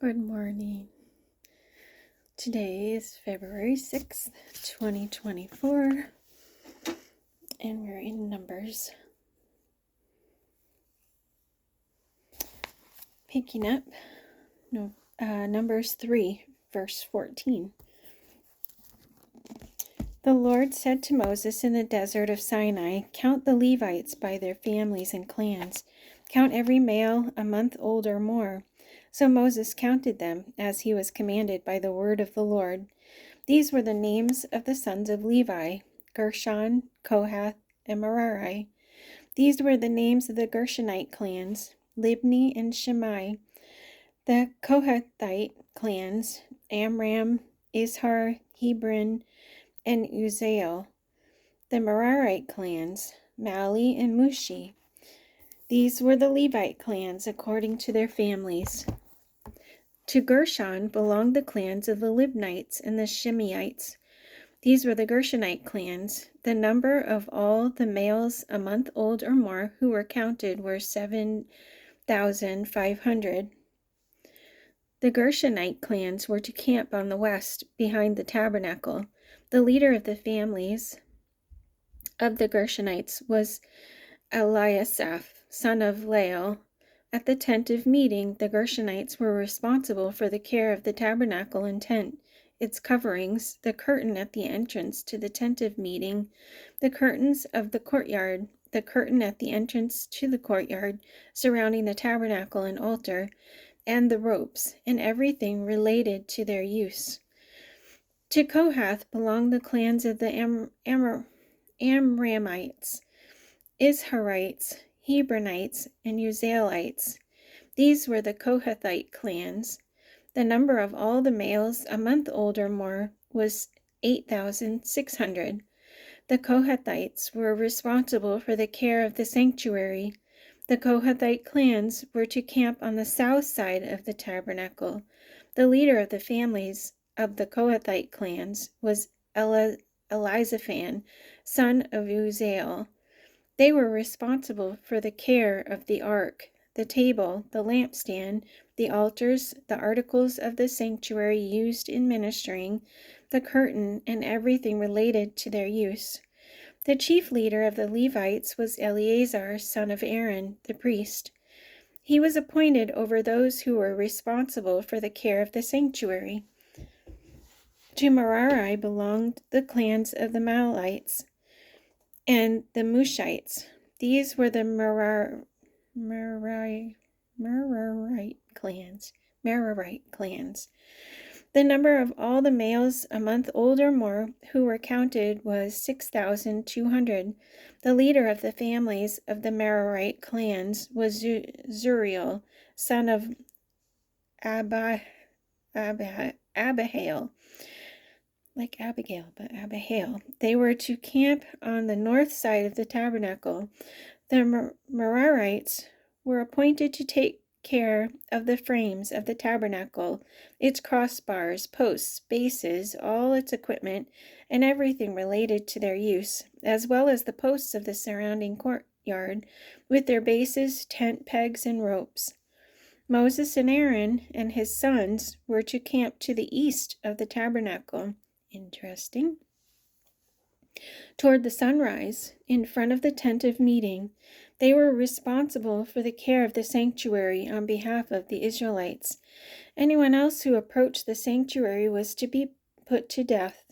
Good morning. Today is February 6th, 2024, and we're in Numbers. Picking up Numbers 3, verse 14. The Lord said to Moses in the desert of Sinai, "Count the Levites by their families and clans. Count every male a month old or more." So Moses counted them, as he was commanded by the word of the Lord. These were the names of the sons of Levi: Gershon, Kohath, and Merari. These were the names of the Gershonite clans: Libni and Shimei. The Kohathite clans: Amram, Izhar, Hebron, and Uzziel. The Merarite clans: Mali and Mushi. These were the Levite clans according to their families. To Gershon belonged the clans of the Libnites and the Shimeites. These were the Gershonite clans. The number of all the males a month old or more who were counted were 7,500. The Gershonite clans were to camp on the west, behind the tabernacle. The leader of the families of the Gershonites was Eliasaph, son of Lael. At the tent of meeting, the Gershonites were responsible for the care of the tabernacle and tent, its coverings, the curtain at the entrance to the tent of meeting, the curtains of the courtyard, the curtain at the entrance to the courtyard surrounding the tabernacle and altar, and the ropes, and everything related to their use. To Kohath belonged the clans of the Amramites, Izharites, Hebronites, and Uzzielites. These were the Kohathite clans. The number of all the males a month old or more was 8,600. The Kohathites were responsible for the care of the sanctuary. The Kohathite clans were to camp on the south side of the tabernacle. The leader of the families of the Kohathite clans was Elizaphan, son of Uzziel. They were responsible for the care of the ark, the table, the lampstand, the altars, the articles of the sanctuary used in ministering, the curtain, and everything related to their use. The chief leader of the Levites was Eleazar, son of Aaron, the priest. He was appointed over those who were responsible for the care of the sanctuary. To Merari belonged the clans of the Malites and the Mushites. These were the Merarite clans. The number of all the males a month old or more who were counted was 6,200. The leader of the families of the Merarite clans was Zuriel, son of Abihail. Like Abigail, but Abihail. They were to camp on the north side of the tabernacle. The Merarites were appointed to take care of the frames of the tabernacle, its crossbars, posts, bases, all its equipment, and everything related to their use, as well as the posts of the surrounding courtyard, with their bases, tent pegs, and ropes. Moses and Aaron and his sons were to camp to the east of the tabernacle. Interesting. Toward the sunrise, in front of the tent of meeting, they were responsible for the care of the sanctuary on behalf of the Israelites. Anyone else who approached the sanctuary was to be put to death.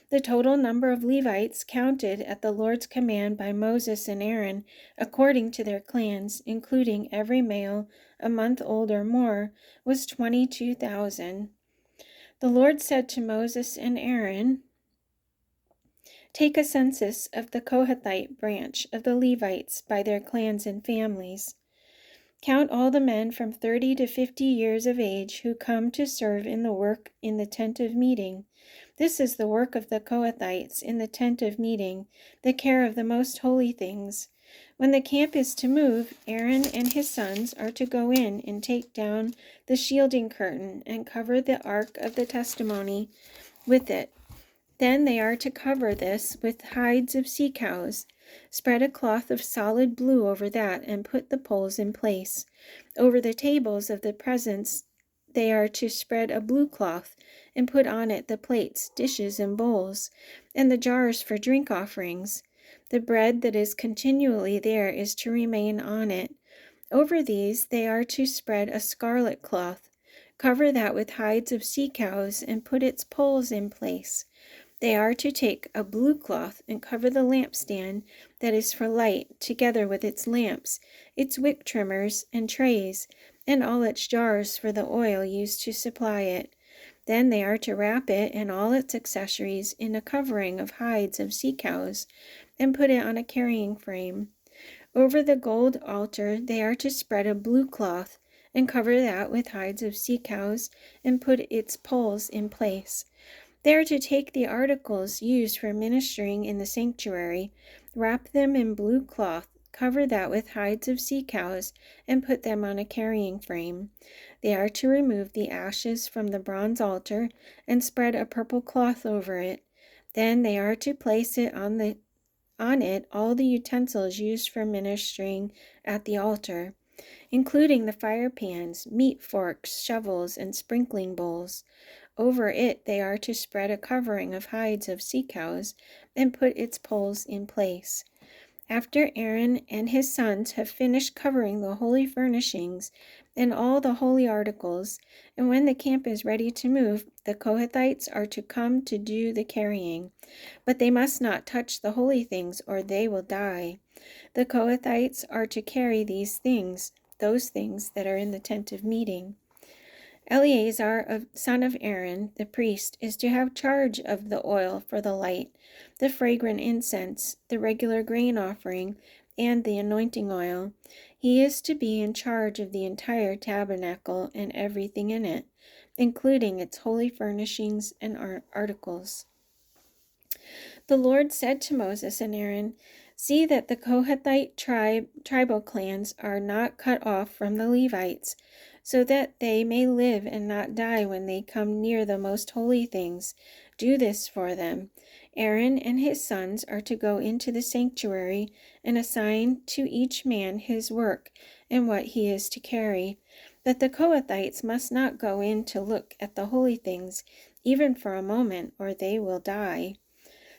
The total number of Levites counted at the Lord's command by Moses and Aaron, according to their clans, including every male a month old or more, was 22,000. The Lord said to Moses and Aaron, "Take a census of the Kohathite branch of the Levites by their clans and families. Count all the men from 30 to 50 years of age who come to serve in the work in the tent of meeting. This is the work of the Kohathites in the tent of meeting, the care of the most holy things. When the camp is to move, Aaron and his sons are to go in and take down the shielding curtain and cover the ark of the testimony with it. Then they are to cover this with hides of sea cows. Spread a cloth of solid blue over that and put the poles in place. Over the tables of the presence they are to spread a blue cloth and put on it the plates, dishes, and bowls, and the jars for drink offerings. The bread that is continually there is to remain on it. Over these they are to spread a scarlet cloth. Cover that with hides of sea cows and put its poles in place. They are to take a blue cloth and cover the lampstand that is for light, together with its lamps, its wick trimmers and trays, and all its jars for the oil used to supply it. Then they are to wrap it and all its accessories in a covering of hides of sea cows, and put it on a carrying frame. Over the gold altar they are to spread a blue cloth, and cover that with hides of sea cows, and put its poles in place. They are to take the articles used for ministering in the sanctuary, wrap them in blue cloth, cover that with hides of sea cows, and put them on a carrying frame. They are to remove the ashes from the bronze altar and spread a purple cloth over it. Then they are to place on it all the utensils used for ministering at the altar, including the fire pans, meat forks, shovels, and sprinkling bowls. Over it they are to spread a covering of hides of sea cows and put its poles in place. After Aaron and his sons have finished covering the holy furnishings and all the holy articles, and when the camp is ready to move, the Kohathites are to come to do the carrying. But they must not touch the holy things, or they will die. The Kohathites are to carry these things, those things that are in the tent of meeting. Eleazar, son of Aaron, the priest, is to have charge of the oil for the light, the fragrant incense, the regular grain offering, and the anointing oil. He is to be in charge of the entire tabernacle and everything in it, including its holy furnishings and articles. The Lord said to Moses and Aaron, "See that the Kohathite tribal clans are not cut off from the Levites, so that they may live and not die when they come near the most holy things. Do this for them. Aaron and his sons are to go into the sanctuary and assign to each man his work and what he is to carry. But the Kohathites must not go in to look at the holy things, even for a moment, or they will die."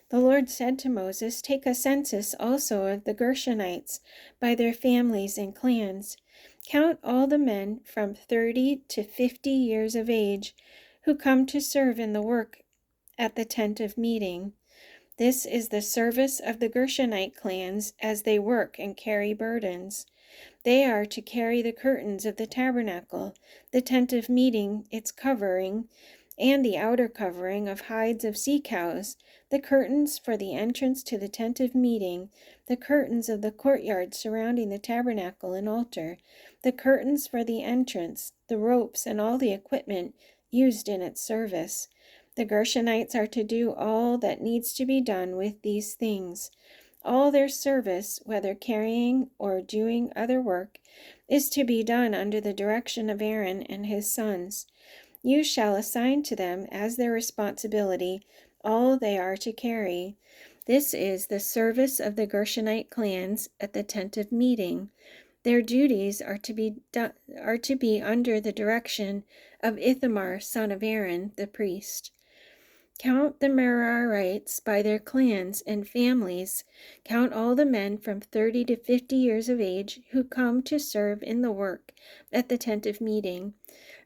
The Lord said to Moses, "Take a census also of the Gershonites by their families and clans. Count all the men from 30 to 50 years of age who come to serve in the work at the tent of meeting. This is the service of the Gershonite clans as they work and carry burdens. They are to carry the curtains of the tabernacle, the tent of meeting, its covering, and the outer covering of hides of sea cows, the curtains for the entrance to the tent of meeting, the curtains of the courtyard surrounding the tabernacle and altar, the curtains for the entrance, the ropes, and all the equipment used in its service. The Gershonites are to do all that needs to be done with these things. All their service, whether carrying or doing other work, is to be done under the direction of Aaron and his sons. You shall assign to them as their responsibility all they are to carry. This is the service of the Gershonite clans at the tent of meeting. Their duties are to be under the direction of Ithamar, son of Aaron, the priest. Count the Merarites by their clans and families. Count all the men from 30 to 50 years of age who come to serve in the work at the tent of meeting.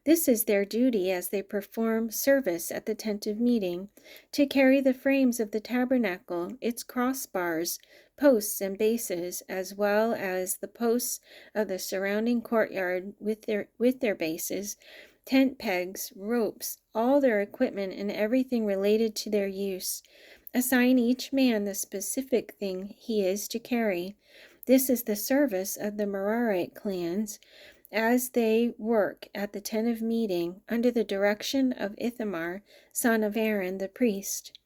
This is their duty as they perform service at the tent of meeting, to carry the frames of the tabernacle, its crossbars, posts, and bases, as well as the posts of the surrounding courtyard with their bases, tent pegs, ropes, all their equipment, and everything related to their use. Assign each man the specific thing he is to carry. This is the service of the Merarite clans as they work at the tent of meeting under the direction of Ithamar, son of Aaron, the priest.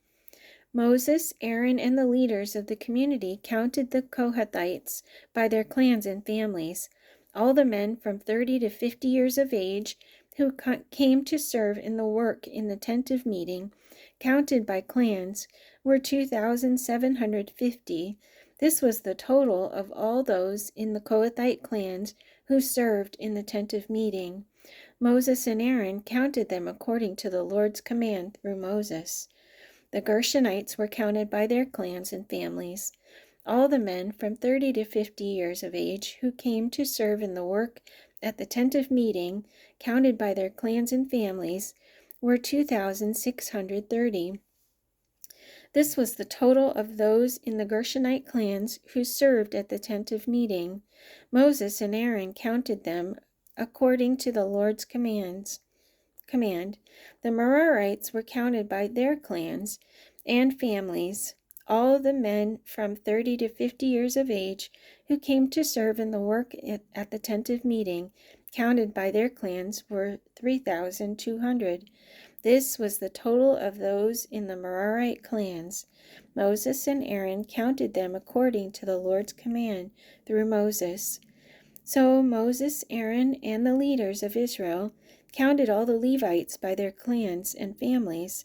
Moses, Aaron, and the leaders of the community counted the Kohathites by their clans and families. All the men from 30 to 50 years of age who came to serve in the work in the tent of meeting, counted by clans, were 2,750. This was the total of all those in the Kohathite clans who served in the tent of meeting. Moses and Aaron counted them according to the Lord's command through Moses. The Gershonites were counted by their clans and families. All the men from 30 to 50 years of age who came to serve in the work at the tent of meeting, counted by their clans and families, were 2,630. This was the total of those in the Gershonite clans who served at the tent of meeting. Moses and Aaron counted them according to the Lord's command. The Merarites were counted by their clans and families. All the men from 30 to 50 years of age who came to serve in the work at the tent of meeting, counted by their clans, were 3,200. This was the total of those in the Merarite clans. Moses and Aaron counted them according to the Lord's command through Moses. So Moses, Aaron, and the leaders of Israel counted all the Levites by their clans and families.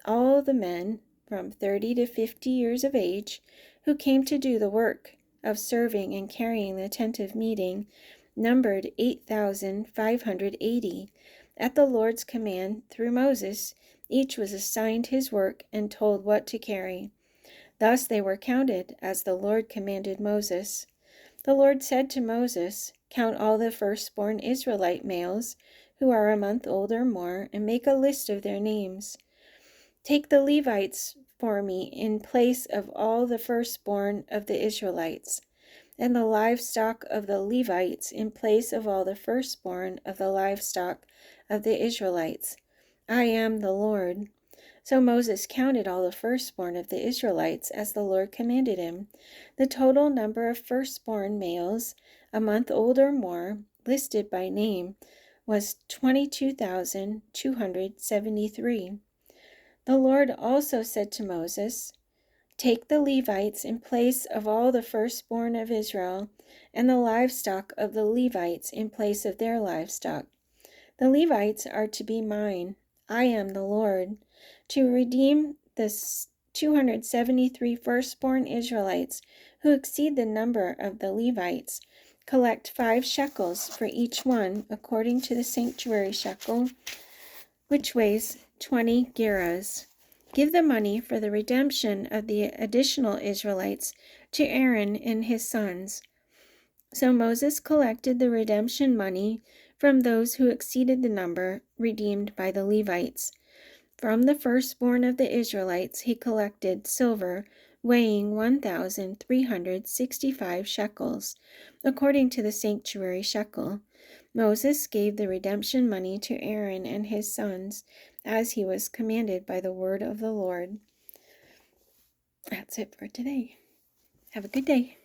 All the men from 30 to 50 years of age who came to do the work of serving and carrying the tent of meeting numbered 8,580. At the Lord's command through Moses, each was assigned his work and told what to carry. Thus they were counted as the Lord commanded Moses. The Lord said to Moses, "Count all the firstborn Israelite males who are a month old or more, and make a list of their names. Take the Levites for me in place of all the firstborn of the Israelites, and the livestock of the Levites in place of all the firstborn of the livestock of the Israelites. I am the Lord." So Moses counted all the firstborn of the Israelites as the Lord commanded him. The total number of firstborn males, a month old or more, listed by name, was 22,273. The Lord also said to Moses, "Take the Levites in place of all the firstborn of Israel, and the livestock of the Levites in place of their livestock. The Levites are to be mine. I am the Lord. To redeem the 273 firstborn Israelites who exceed the number of the Levites, collect 5 shekels for each one according to the sanctuary shekel, which weighs 20 gerahs. Give the money for the redemption of the additional Israelites to Aaron and his sons." So Moses collected the redemption money from those who exceeded the number redeemed by the Levites. From the firstborn of the Israelites he collected silver weighing 1,365 shekels, according to the sanctuary shekel. Moses gave the redemption money to Aaron and his sons, as he was commanded by the word of the Lord. That's it for today. Have a good day.